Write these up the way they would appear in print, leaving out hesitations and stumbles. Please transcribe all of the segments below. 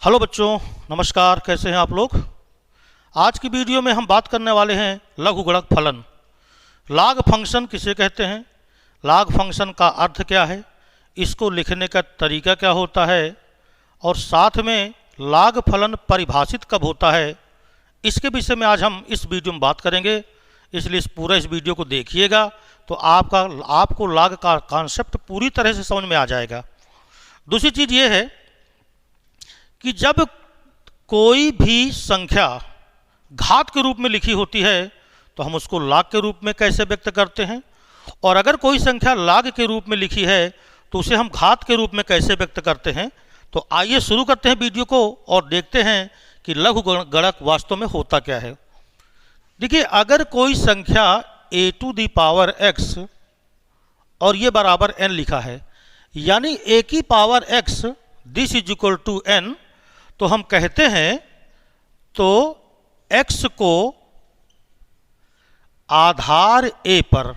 Hello बच्चों, नमस्कार। कैसे हैं आप लोग। आज की वीडियो में हम बात करने वाले हैं लघुगणक फलन। लाग फंक्शन किसे कहते हैं, लाग फंक्शन का अर्थ क्या है, इसको लिखने का तरीका क्या होता है और साथ में लाग फलन परिभाषित कब होता है, इसके विषय में आज हम इस वीडियो में बात करेंगे। इसलिए इस वीडियो को देखिएगा तो आपको लाग का कॉन्सेप्ट पूरी तरह से समझ में आ जाएगा। दूसरी चीज़ ये है कि जब कोई भी संख्या घात के रूप में लिखी होती है तो हम उसको लाग के रूप में कैसे व्यक्त करते हैं, और अगर कोई संख्या लाग के रूप में लिखी है तो उसे हम घात के रूप में कैसे व्यक्त करते हैं। तो आइए शुरू करते हैं वीडियो को और देखते हैं कि लघुगणक वास्तव में होता क्या है। देखिए, अगर कोई संख्या a⁴x और ये बराबर n लिखा है, यानी a की power x this is equal to n, तो हम कहते हैं तो x को आधार a पर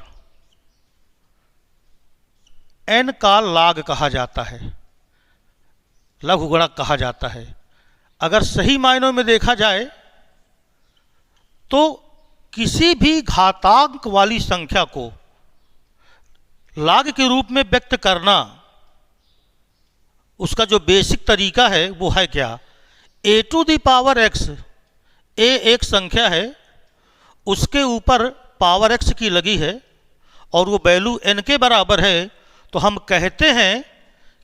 n का लाग कहा जाता है, लघुगणक कहा जाता है। अगर सही मायनों में देखा जाए तो किसी भी घातांक वाली संख्या को लाग के रूप में व्यक्त करना, उसका जो बेसिक तरीका है वो है क्या, a⁴x, a एक संख्या है, उसके ऊपर पावर x की लगी है और वो वैल्यू n के बराबर है, तो हम कहते हैं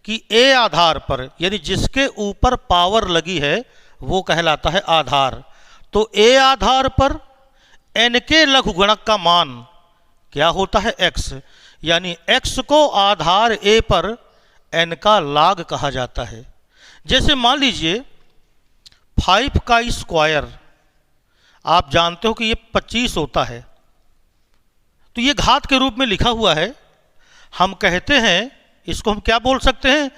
कि a आधार पर, यानी जिसके ऊपर पावर लगी है वो कहलाता है आधार। तो a आधार पर n के लघुगणक का मान क्या होता है, x, यानी x को आधार a पर n का लाग कहा जाता है। जैसे मान लीजिए 5 का स्क्वायर, आप जानते हो कि ये 25 होता है, तो ये घात के रूप में लिखा हुआ है। हम कहते हैं, इसको हम क्या बोल सकते हैं,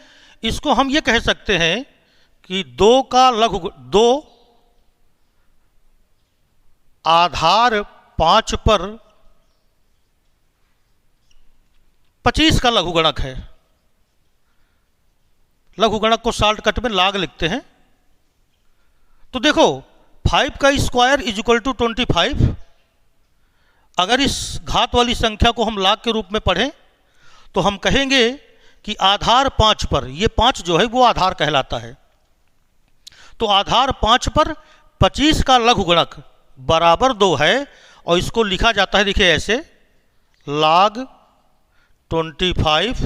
इसको हम ये कह सकते हैं कि 2 आधार 5 पर 25 का लघुगणक है। लघुगणक को शॉर्टकट में लाग लिखते हैं। तो देखो, 5 का स्क्वायर इज इक्वल टू 25। अगर इस घात वाली संख्या को हम लाग के रूप में पढ़ें तो हम कहेंगे कि आधार 5 पर, ये 5 जो है वो आधार कहलाता है, तो आधार 5 पर 25 का लघुगणक बराबर 2 है, और इसको लिखा जाता है, देखिए ऐसे, log 25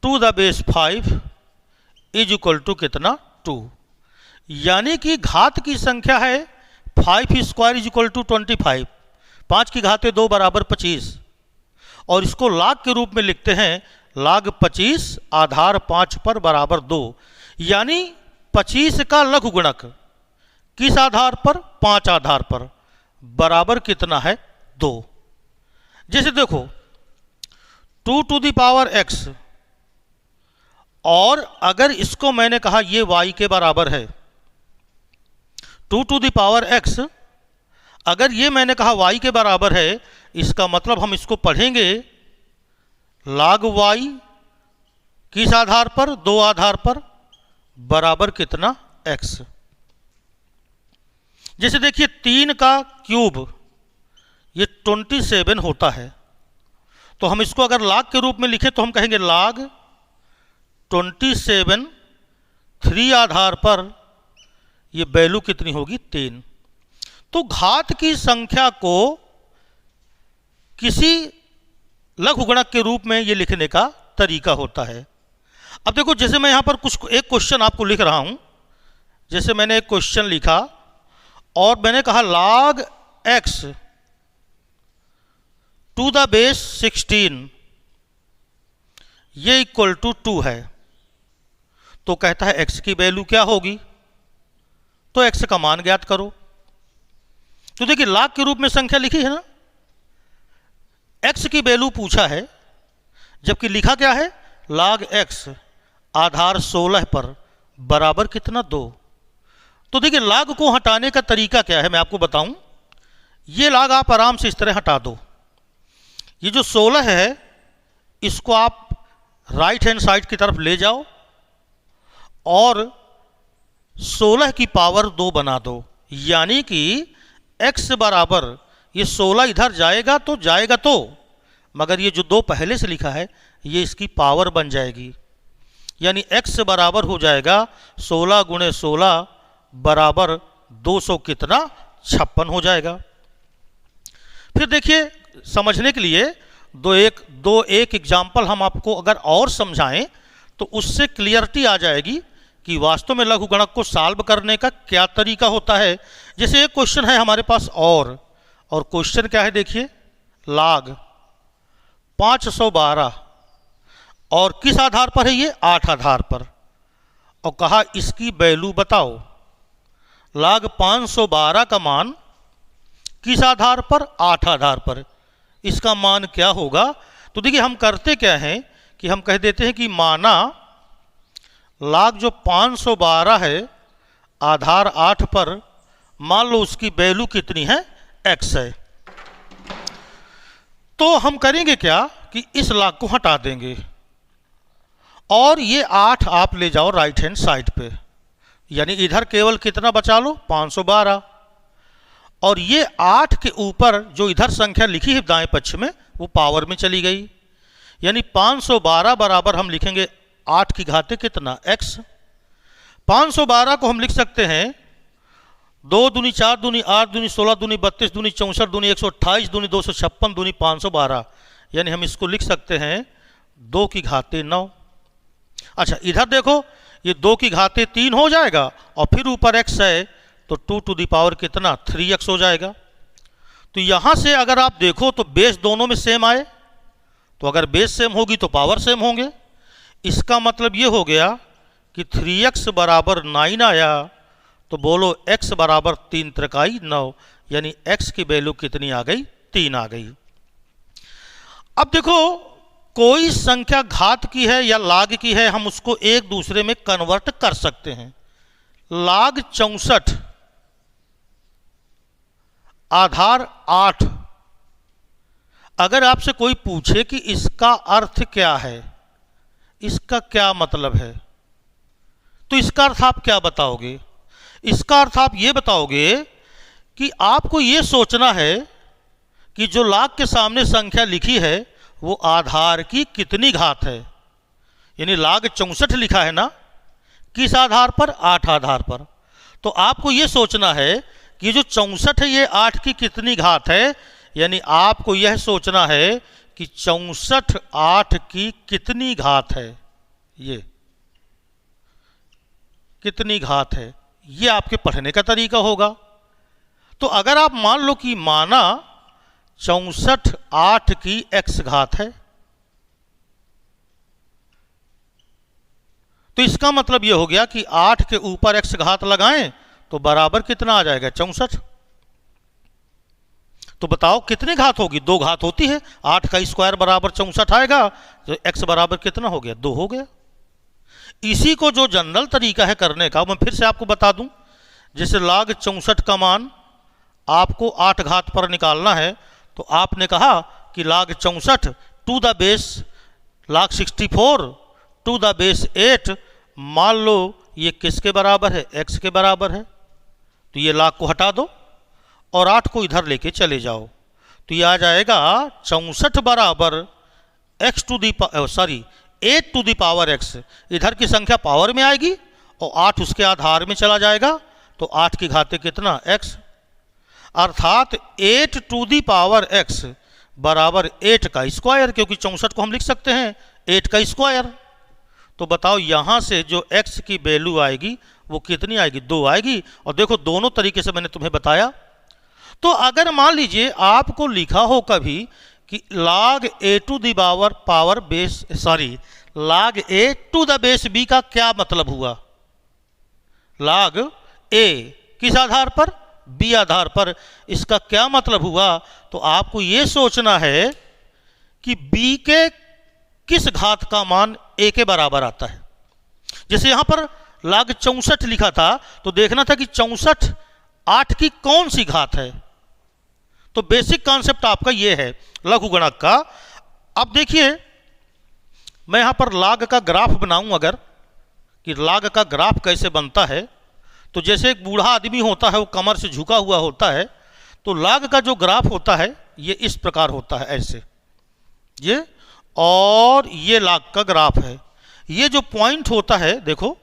to the base 5 is equal to कितना, 2। यानी कि घात की संख्या है 5 स्क्वायर इज इक्वल टू 25, 5 की घात 2 बराबर 25, और इसको लाग के रूप में लिखते हैं log 25 आधार 5 पर बराबर 2। यानी 25 का लघुगणक किस आधार पर, 5 आधार पर, बराबर कितना है, 2। जैसे देखो 2 टू द पावर x, और अगर इसको मैंने कहा ये y के बराबर है, 2 टू द पावर x, अगर ये मैंने कहा y के बराबर है, इसका मतलब हम इसको पढ़ेंगे log y किस आधार पर, 2 आधार पर, बराबर कितना, x। जैसे देखिए 3 का क्यूब ये 27 होता है, तो हम इसको अगर लाग के रूप में लिखें तो हम कहेंगे log 27 3 आधार पर ये वैल्यू कितनी होगी, 3। तो घात की संख्या को किसी लघुगणक के रूप में ये लिखने का तरीका होता है। अब देखो, जैसे मैं यहां पर एक क्वेश्चन आपको लिख रहा हूं, जैसे मैंने एक क्वेश्चन लिखा और मैंने कहा log x to the base 16 ये इक्वल टू 2 है, तो कहता है x की वैल्यू क्या होगी, तो x का मान ज्ञात करो। तो देखिए, लाग के रूप में संख्या लिखी है ना, x की वैल्यू पूछा है, जबकि लिखा क्या है, log x आधार 16 पर बराबर कितना, 2। तो देखिए, लाग को हटाने का तरीका क्या है, मैं आपको बताऊं। ये लाग आप आराम से इस तरह हटा दो। ये जो 16 है इसको आप राइट हैंड साइड की तरफ ले जाओ और 16 की पावर 2 बना दो, यानी कि x बराबर ये 16 इधर जाएगा तो मगर ये जो 2 पहले से लिखा है ये इसकी पावर बन जाएगी, यानी x बराबर हो जाएगा 16 गुणे 16 बराबर 200 कितना 56 हो जाएगा। फिर देखिए समझने के लिए दो एक एग्जाम्पल हम आपको अगर और समझाएं तो उससे क्लियरिटी आ जाएगी कि वास्तव में लघुगणक को सॉल्व करने का क्या तरीका होता है। जैसे एक क्वेश्चन है हमारे पास और क्वेश्चन क्या है देखिए, log 512 और किस आधार पर है ये, 8 आधार पर, और कहा इसकी वैल्यू बताओ। log 512 का मान किस आधार पर, 8 आधार पर, इसका मान क्या होगा। तो देखिए हम करते क्या हैं कि हम कह देते हैं कि माना log जो 512 है आधार 8 पर, मान लो उसकी वैल्यू कितनी है, x है। तो हम करेंगे क्या कि इस log को हटा देंगे और ये 8 आप ले जाओ राइट हैंड साइड पे, यानी इधर केवल कितना बचा लो, 512, और ये 8 के ऊपर जो इधर संख्या लिखी है दाएं पक्ष में वो पावर में चली गई, यानी 512 बराबर हम लिखेंगे 8 की घाते कितना, x। 512 को हम लिख सकते हैं 2 दूनी 4 दूनी 8 दूनी 16 दूनी 32 दूनी 64 दूनी 128 दूनी 256 दूनी 512, यानी हम इसको लिख सकते हैं 2 की घाते 9। अच्छा इधर देखो ये 2 की घाते 3 हो जाएगा और फिर ऊपर x है तो 2 टू दी पावर कितना, 3x हो जाएगा। तो यहां से अगर आप देखो तो बेस दोनों में सेम आए, तो अगर बेस सेम होगी तो पावर सेम होंगे। इसका मतलब ये हो गया कि 3x बराबर 9 आया, तो बोलो x बराबर 3 त्रिकाई 9, यानी x की वैल्यू कितनी आ गई, 3 आ गई। अब देखो कोई संख्या घात की है या log की है, हम उसको एक दूसरे में कन्वर्ट कर सकते हैं। log 64 आधार 8, अगर आपसे कोई पूछे कि इसका अर्थ क्या है, इसका क्या मतलब है, तो इसका अर्थ आप क्या बताओगे। इसका अर्थ आप ये बताओगे कि आपको ये सोचना है कि जो log के सामने संख्या लिखी है वो आधार की कितनी घात है, यानी log 64 लिखा है ना, किस आधार पर, 8 आधार पर। तो आपको ये सोचना है कि जो 64 है ये 8 की कितनी घात है, यानी आपको यह सोचना है कि 64 8 की कितनी घात है, ये कितनी घात है, ये आपके पढ़ने का तरीका होगा। तो अगर आप मान लो कि माना 64 8 की x घात है, तो इसका मतलब यह हो गया कि 8 के ऊपर x घात लगाएं तो बराबर कितना आ जाएगा, 64। तो बताओ कितनी घात होगी, 2 घात होती है, 8 का स्क्वायर बराबर 64 आएगा, तो x बराबर कितना हो गया, 2 हो गया। इसी को जो जनरल तरीका है करने का, मैं फिर से आपको बता दूं, जैसे log 64 का मान आपको 8 घात पर निकालना है, तो आपने कहा कि log 64 to the base log 64 to the base 8, मान लो ये किसके बराबर है, x के बराबर है, तो ये log को हटा दो और 8 को इधर लेके चले जाओ, तो ये आ जाएगा 64 बराबर x to the 8 to the power x, इधर की संख्या पावर में आएगी और 8 उसके आधार में चला जाएगा, तो 8 की घाते कितना, x, अर्थात 8 टू दी पावर x बराबर 8 का स्क्वायर, क्योंकि 64 को हम लिख सकते हैं 8 का स्क्वायर। तो बताओ यहां से जो x की वैल्यू आएगी वो कितनी आएगी, 2 आएगी। और देखो दोनों तरीके से मैंने तुम्हें बताया। तो अगर मान लीजिए आपको लिखा हो कभी कि log a to the power base log a to the base b का क्या मतलब हुआ, log a किस आधार पर, b आधार पर, इसका क्या मतलब हुआ। तो आपको यह सोचना है कि b के किस घात का मान a के बराबर आता है। जैसे यहां पर log 64 लिखा था तो देखना था कि 64 8 की कौन सी घात है। तो बेसिक कॉन्सेप्ट आपका यह है लघुगणक का। अब देखिए मैं यहां पर log का ग्राफ बनाऊं, अगर कि log का ग्राफ कैसे बनता है, तो जैसे एक बूढ़ा आदमी होता है, वो कमर से झुका हुआ होता है, तो लाग का जो ग्राफ होता है ये इस प्रकार होता है, ऐसे ये, और ये लाग का ग्राफ है। ये जो पॉइंट होता है देखो,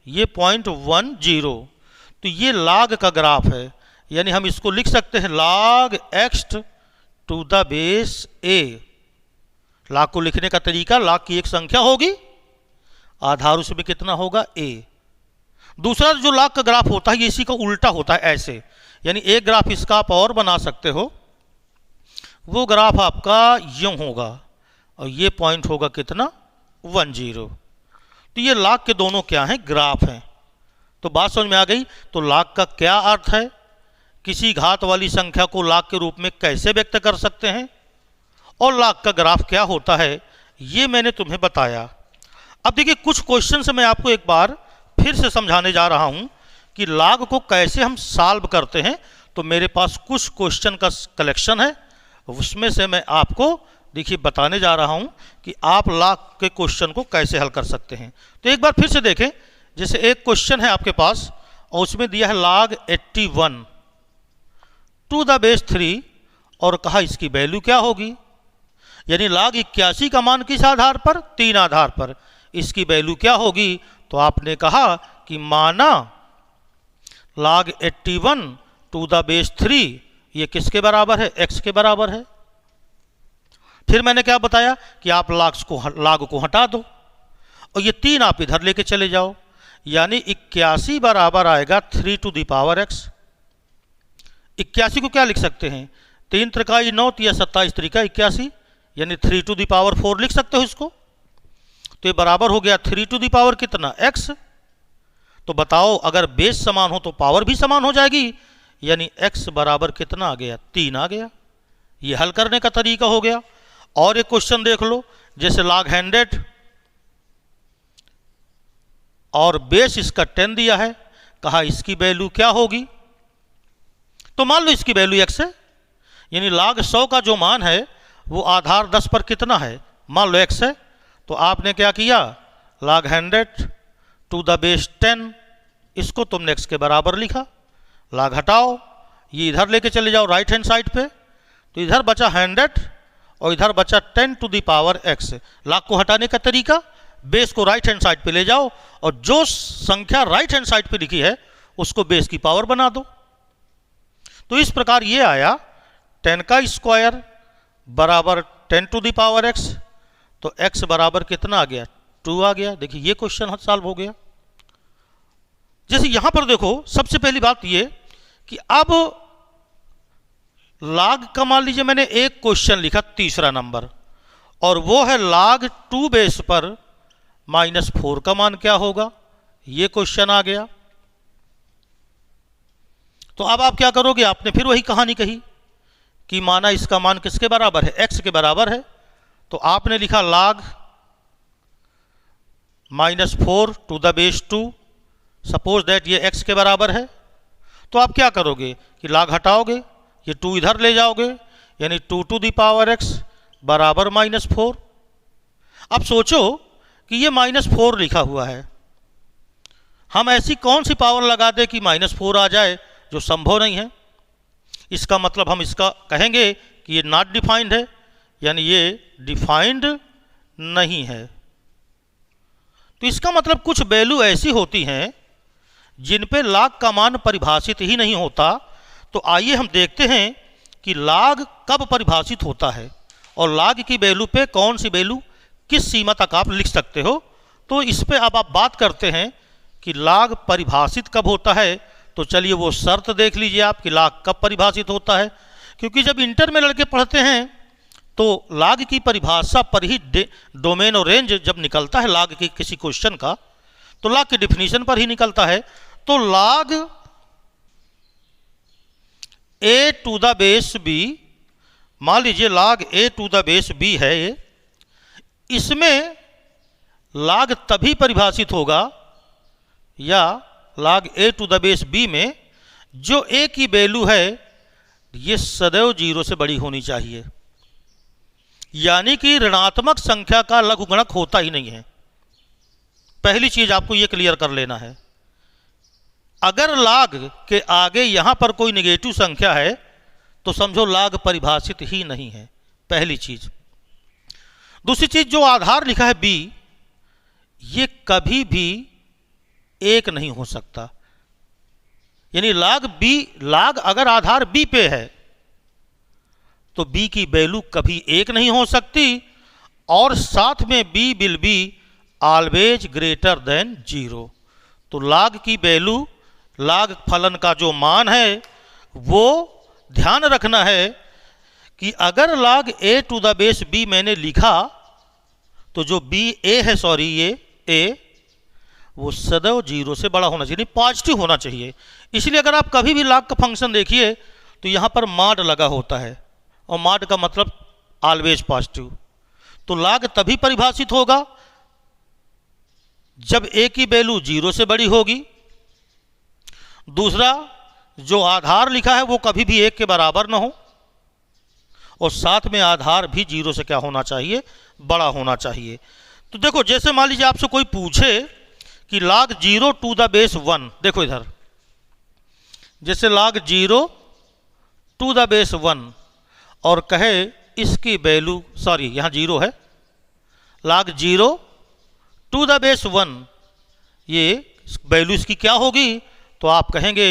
ये पॉइंट 10, तो ये लाग का ग्राफ है। यानी हम इसको लिख सकते हैं log x to the base a। Log को लिखने का तरीका, लाग की एक संख्या होगी, आधार उसमें कितना होगा a। दूसरा जो लाग का ग्राफ होता है ये इसी का उल्टा होता है, ऐसे। यानी एक ग्राफ इसका आप और बना सकते हो, वो ग्राफ आपका यूं होगा, और ये पॉइंट होगा कितना 10। तो ये लाग के दोनों क्या हैं, ग्राफ हैं। तो बात समझ में आ गई। तो लाग का क्या अर्थ है, किसी घात वाली संख्या को लाग के रूप में कैसे व्यक्त कर सकते हैं, और लाग का ग्राफ क्या होता है, ये मैंने तुम्हें बताया। अब देखिए कुछ क्वेश्चन से मैं आपको एक बार फिर से समझाने जा रहा हूं कि लाग को कैसे हम सॉल्व करते हैं। तो मेरे पास कुछ क्वेश्चन का कलेक्शन है, उसमें से मैं आपको देखिए बताने जा रहा हूं कि आप लाग के क्वेश्चन को कैसे हल कर सकते हैं। तो एक बार फिर से देखें, जैसे एक क्वेश्चन है आपके पास और उसमें दिया है log 81 टू द बेस 3 और कहा इसकी वैल्यू क्या होगी। यानी log 81 का मान किस आधार पर, 3 आधार पर, इसकी वैल्यू क्या होगी। तो आपने कहा कि माना log 81 टू द बेस 3 ये किसके बराबर है, x के बराबर है। फिर मैंने क्या बताया कि आप log को हटा दो और ये 3 आप इधर लेके चले जाओ, यानी 81 बराबर आएगा 3 टू द पावर x। 81 को क्या लिख सकते हैं, 3 त्रिकाई 9 या 27 त्रिका 81, यानी 3 टू द पावर 4 लिख सकते हो इसको। तो ये बराबर हो गया 3 टू द पावर कितना, x। तो बताओ अगर बेस समान हो तो पावर भी समान हो जाएगी, यानी x बराबर कितना आ गया, 3 आ गया। ये हल करने का तरीका हो गया। और एक क्वेश्चन देख लो, जैसे log 100 और बेस इसका 10 दिया है, कहा इसकी वैल्यू क्या होगी। तो मान लो इसकी वैल्यू x है, यानी log 100 का जो मान है वो आधार 10 पर कितना है, मान लो x है। तो आपने क्या किया, log 100 टू द बेस 10, इसको तुमने x के बराबर लिखा। log हटाओ, ये इधर लेके चले जाओ राइट हैंड साइड पे, तो इधर बचा 100 और इधर बचा 10 to the power x। log को हटाने का तरीका, बेस को राइट हैंड साइड पे ले जाओ और जो संख्या राइट हैंड साइड पे लिखी है उसको बेस की पावर बना दो। तो इस प्रकार ये आया 10 का स्क्वायर बराबर 10 टू द पावर x। तो x बराबर कितना आ गया, 2 आ गया। देखिए ये क्वेश्चन सॉल्व हो गया। जैसे यहां पर देखो, सबसे पहली बात ये कि अब log का मान लीजिए मैंने एक क्वेश्चन लिखा तीसरा नंबर, और वो है log 2 बेस पर -4 का मान क्या होगा, ये क्वेश्चन आ गया। तो अब आप क्या करोगे, आपने फिर वही कहानी कही कि माना इसका मान किसके बराबर है, x के बराबर है। तो आपने लिखा log -4 to the base 2, suppose that ये x के बराबर है। तो आप क्या करोगे कि log हटाओगे, ये 2 इधर ले जाओगे, यानी 2 टू द पावर x बराबर -4। अब सोचो कि ये -4 लिखा हुआ है, हम ऐसी कौन सी पावर लगा दें कि -4 आ जाए, जो संभव नहीं है। इसका मतलब हम इसका कहेंगे कि ये नॉट डिफाइंड है, यानी ये डिफाइंड नहीं है। तो इसका मतलब कुछ वैल्यू ऐसी होती हैं जिन पे log का मान परिभाषित ही नहीं होता। तो आइए हम देखते हैं कि log कब परिभाषित होता है और log की वैल्यू पे कौन सी वैल्यू किस सीमा तक आप लिख सकते हो। तो इस पे अब आप बात करते हैं कि log परिभाषित कब होता है। तो चलिए वो शर्त देख लीजिए आप कि log कब परिभाषित होता है, क्योंकि जब इंटर में लड़के पढ़ते हैं तो log की परिभाषा पर ही डोमेन और रेंज जब निकलता है log की किसी क्वेश्चन का, तो log की डिफिनीशन पर ही निकलता है। तो log a to the base b, मान लीजिए log a to the base b है ये, इसमें log तभी परिभाषित होगा, या log a to the base b में जो a की वैल्यू है ये सदैव 0 से बड़ी होनी चाहिए, यानी कि ऋणात्मक संख्या का लघुगणक होता ही नहीं है। पहली चीज आपको ये क्लियर कर लेना है। अगर लाग के आगे यहां पर कोई नेगेटिव संख्या है तो समझो लाग परिभाषित ही नहीं है, पहली चीज। दूसरी चीज, जो आधार लिखा है b, ये कभी भी एक नहीं हो सकता। यानी लाग अगर आधार b पे है तो b की वैल्यू कभी एक नहीं हो सकती, और साथ में b will be always greater than 0। तो लाग की वैल्यू, लाग फलन का जो मान है वो ध्यान रखना है कि अगर log a to the base b मैंने लिखा तो जो a है, सॉरी ये a, वो सदैव 0 से बड़ा होना चाहिए, पॉजिटिव होना चाहिए। इसलिए अगर आप कभी भी लाग का फंक्शन देखिए तो यहां पर मॉड लगा होता है, और मॉड का मतलब ऑलवेज पॉजिटिव। तो लाग तभी परिभाषित होगा जब a की वैल्यू 0 से बड़ी होगी। दूसरा, जो आधार लिखा है वो कभी भी 1 के बराबर ना हो, और साथ में आधार भी 0 से क्या होना चाहिए, बड़ा होना चाहिए। तो देखो, जैसे मान लीजिए आपसे कोई पूछे कि log 0 टू द बेस 1, देखो इधर, जैसे log 0 टू द बेस 1 और कहे इसकी वैल्यू, सॉरी यहां 0 है, log 0 टू द बेस 1, ये वैल्यू इसकी क्या होगी, तो आप कहेंगे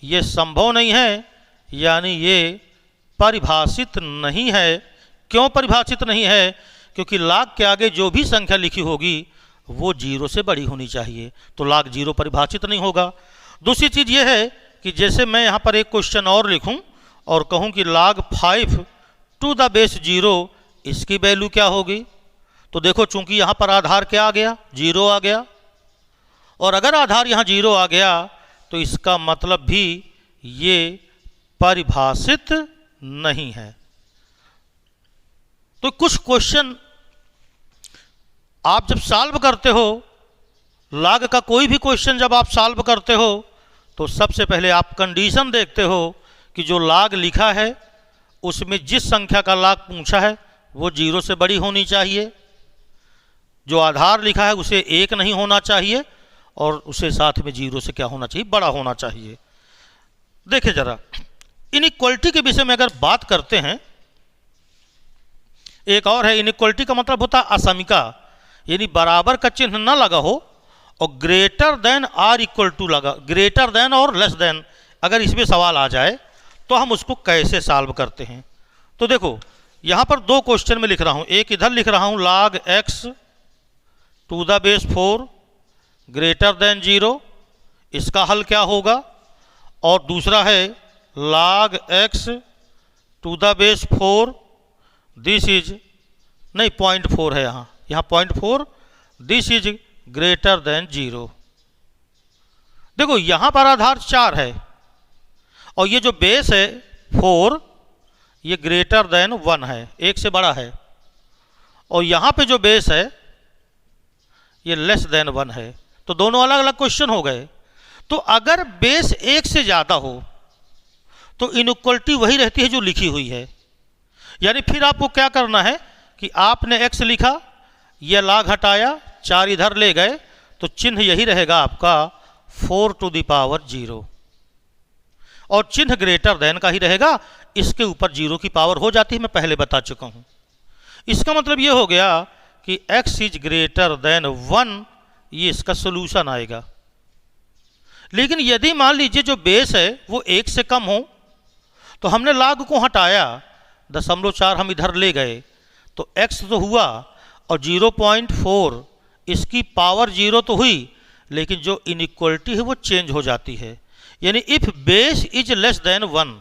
ये संभव नहीं है, यानी ये परिभाषित नहीं है। क्यों परिभाषित नहीं है? क्योंकि log के आगे जो भी संख्या लिखी होगी वो 0 से बड़ी होनी चाहिए, तो log 0 परिभाषित नहीं होगा। दूसरी चीज़ ये है कि जैसे मैं यहाँ पर एक क्वेश्चन और लिखूं और कहूं कि log 5 टू द बेस 0, इसकी वैल्यू क्या होगी, तो देखो चूंकि यहाँ पर आधार क्या आ गया, 0 आ गया, और अगर आधार यहाँ 0 आ गया तो इसका मतलब भी ये परिभाषित नहीं है। तो कुछ क्वेश्चन आप जब सॉल्व करते हो, log का कोई भी क्वेश्चन जब आप सॉल्व करते हो तो सबसे पहले आप कंडीशन देखते हो कि जो log लिखा है उसमें जिस संख्या का log पूछा है वो 0 से बड़ी होनी चाहिए, जो आधार लिखा है उसे 1 नहीं होना चाहिए, और उसे साथ में 0 से क्या होना चाहिए, बड़ा होना चाहिए। देखिए जरा, इनइक्वालिटी के विषय में अगर बात करते हैं, एक और है, इनइक्वालिटी का मतलब होता है असमिका, यानी बराबर का चिन्ह ना लगा हो और greater than or equal to लगा, ग्रेटर देन और लेस देन अगर इसमें सवाल आ जाए तो हम उसको कैसे सॉल्व करते हैं। तो देखो यहां पर 2 क्वेश्चन में लिख रहा हूं, एक इधर लिख रहा हूं log x to the base 4 greater than 0, इसका हल क्या होगा, और दूसरा है log x to the base 4, this is नहीं 0.4 है, यहाँ 0.4, दिस इज ग्रेटर देन 0। देखो यहां पर आधार 4 है और ये जो बेस है 4, ये ग्रेटर देन 1 है, 1 से बड़ा है, और यहां पे जो बेस है ये लेस देन 1 है। तो दोनों अलग अलग क्वेश्चन हो गए। तो अगर बेस 1 से ज़्यादा हो तो इनइक्वालिटी वही रहती है जो लिखी हुई है, यानी फिर आपको क्या करना है कि आपने x लिखा, यह log हटाया, 4 इधर ले गए, तो चिन्ह यही रहेगा आपका 4 टू द पावर 0, और चिन्ह ग्रेटर देन का ही रहेगा, इसके ऊपर 0 की पावर हो जाती है, मैं पहले बता चुका हूं। इसका मतलब ये हो गया कि x इज ग्रेटर देन 1, ये इसका सोल्यूशन आएगा। लेकिन यदि मान लीजिए जो बेस है वो 1 से कम हो, तो हमने log को हटाया, 0.4 हम इधर ले गए, तो x तो हुआ और 0.4 इसकी पावर 0 तो हुई, लेकिन जो इनइक्वालिटी है वो चेंज हो जाती है। यानी if base is less than 1,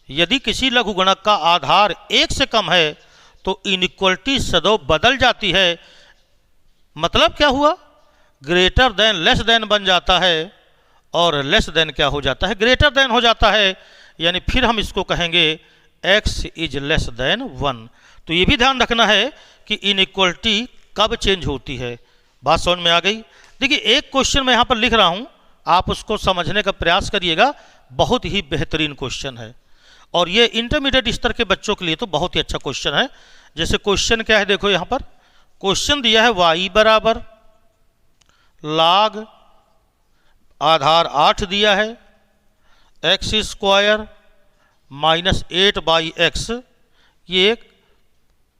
यदि किसी लघुगणक का आधार 1 से कम है तो इनइक्वालिटी सदैव बदल जाती है। मतलब क्या हुआ, ग्रेटर देन लेस देन बन जाता है और लेस देन क्या हो जाता है, ग्रेटर देन हो जाता है। यानी फिर हम इसको कहेंगे x इज लेस देन 1। तो ये भी ध्यान रखना है कि इनइक्वालिटी कब चेंज होती है। बात समझ में आ गई? देखिए एक क्वेश्चन मैं यहाँ पर लिख रहा हूँ, आप उसको समझने का प्रयास करिएगा, बहुत ही बेहतरीन क्वेश्चन है और ये इंटरमीडिएट स्तर के बच्चों के लिए तो बहुत ही अच्छा क्वेश्चन है। जैसे क्वेश्चन क्या है, देखो यहाँ पर क्वेश्चन दिया है y बराबर log, आधार 8 दिया है, एक्स स्क्वायर माइनस 8/x, ये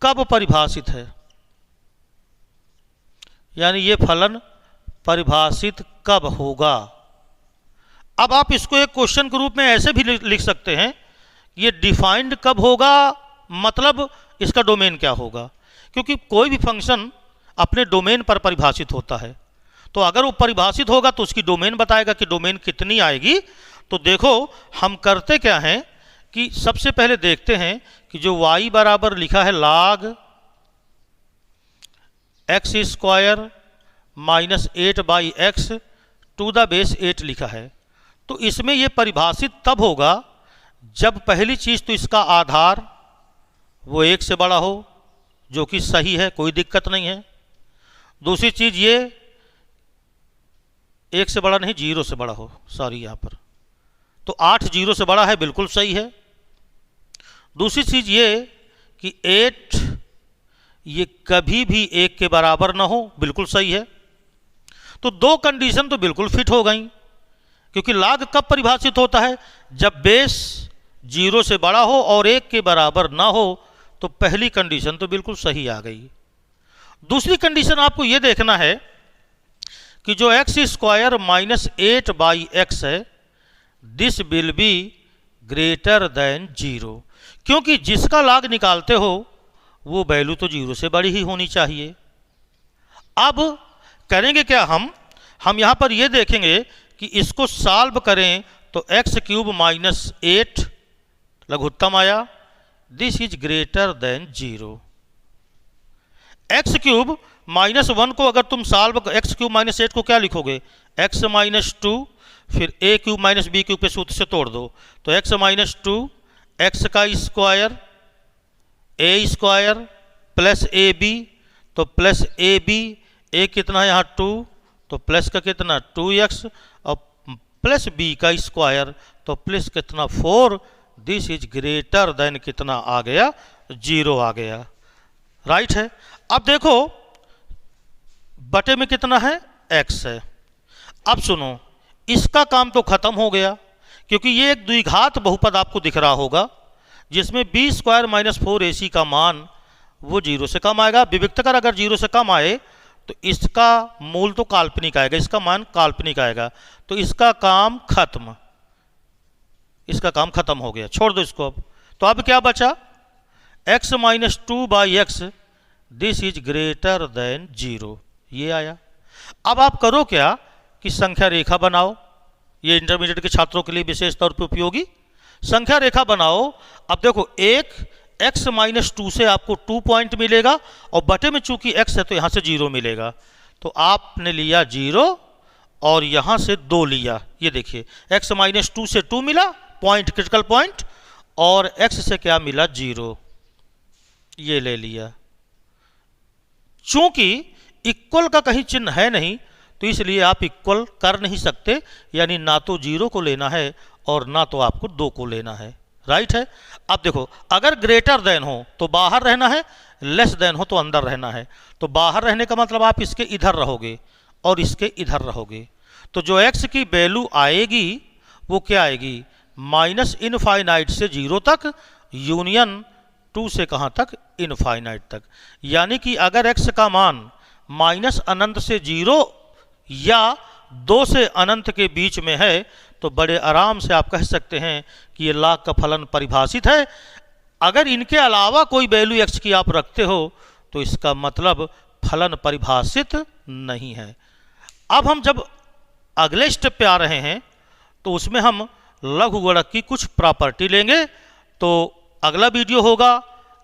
कब परिभाषित है, यानी ये फलन परिभाषित कब होगा। अब आप इसको एक क्वेश्चन के रूप में ऐसे भी लिख सकते हैं, ये डिफाइंड कब होगा, मतलब इसका डोमेन क्या होगा, क्योंकि कोई भी फंक्शन अपने डोमेन पर परिभाषित होता है। तो अगर वो परिभाषित होगा तो उसकी डोमेन बताएगा कि डोमेन कितनी आएगी। तो देखो हम करते क्या हैं कि सबसे पहले देखते हैं कि जो y बराबर लिखा है log x square minus 8/x to the base 8 लिखा है, तो इसमें ये परिभाषित तब होगा जब पहली चीज़ तो इसका आधार वो 1 से बड़ा हो, जो कि सही है, कोई दिक्कत नहीं है। दूसरी चीज़ ये 1 से बड़ा नहीं, 0 से बड़ा हो, सॉरी यहाँ पर, तो 8 0 से बड़ा है, बिल्कुल सही है। दूसरी चीज़ ये कि 8 ये कभी भी 1 के बराबर ना हो, बिल्कुल सही है। तो दो कंडीशन तो बिल्कुल फिट हो गई, क्योंकि log कब परिभाषित होता है, जब बेस 0 से बड़ा हो और 1 के बराबर ना हो। तो पहली कंडीशन तो बिल्कुल सही आ गई। दूसरी कंडीशन आपको ये देखना है कि जो एक्स स्क्वायर माइनस 8/x है, this will be greater than 0, क्योंकि जिसका log निकालते हो वो वैल्यू तो 0 से बड़ी ही होनी चाहिए। अब करेंगे क्या, हम यहाँ पर ये देखेंगे कि इसको सॉल्व करें तो x³ माइनस 8 लघुत्तम आया, this is greater than 0। x³ minus 1 को अगर तुम सॉल्व, x³ माइनस 8 को क्या लिखोगे, x माइनस 2, फिर a³ माइनस b³ पे सूत्र से तोड़ दो, तो x माइनस 2 x का square a square plus ab, तो प्लस ab, a कितना है यहाँ 2, तो प्लस का कितना 2x, और प्लस b का स्क्वायर, तो प्लस कितना 4, दिस इज ग्रेटर देन कितना आ गया, 0 आ गया, राइट है। अब देखो बटे में कितना है, x है। अब सुनो, इसका काम तो खत्म हो गया, क्योंकि ये एक द्विघात बहुपद आपको दिख रहा होगा जिसमें b स्क्वायर माइनस 4ac का मान वो 0 से कम आएगा। विविक्तकर अगर 0 से कम आए तो इसका मूल तो काल्पनिक आएगा, इसका मान काल्पनिक आएगा, तो इसका काम खत्म, इसका काम खत्म हो गया, छोड़ दो इसको। अब तो अब क्या बचा, x minus 2/x, this is greater than 0, ये आया। अब आप करो क्या कि संख्या रेखा बनाओ, ये इंटरमीडिएट के छात्रों के लिए विशेष तौर पर उपयोगी, संख्या रेखा बनाओ। अब देखो एक x माइनस 2 से आपको 2 पॉइंट मिलेगा, और बटे में चूंकि x है तो यहाँ से 0 मिलेगा, तो आपने लिया 0 और यहाँ से 2 लिया। ये देखिए x माइनस 2 से 2 मिला पॉइंट, क्रिटिकल पॉइंट, और x से क्या मिला 0, ये ले लिया। चूंकि इक्वल का कहीं चिन्ह है नहीं तो इसलिए आप इक्वल कर नहीं सकते, यानी ना तो 0 को लेना है और ना तो आपको 2 को लेना है, राइट है। अब देखो अगर ग्रेटर देन हो तो बाहर रहना है, लेस देन हो तो अंदर रहना है। तो बाहर रहने का मतलब आप इसके इधर रहोगे और इसके इधर रहोगे, तो जो x की वैल्यू आएगी वो क्या आएगी, माइनस इनफाइनाइट से 0 तक, यूनियन 2 से कहाँ तक, इनफाइनाइट तक। यानी कि अगर x का मान माइनस अनंत से 0 या 2 से अनंत के बीच में है तो बड़े आराम से आप कह सकते हैं कि ये log का फलन परिभाषित है। अगर इनके अलावा कोई वैल्यू x की आप रखते हो तो इसका मतलब फलन परिभाषित नहीं है। अब हम जब अगले स्टेप पे आ रहे हैं तो उसमें हम लघुगणक की कुछ प्रॉपर्टी लेंगे। तो अगला वीडियो होगा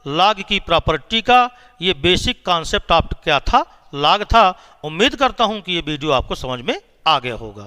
log की प्रॉपर्टी का। ये बेसिक कॉन्सेप्ट आप क्या था, log था। उम्मीद करता हूं कि ये वीडियो आपको समझ में आ गया होगा।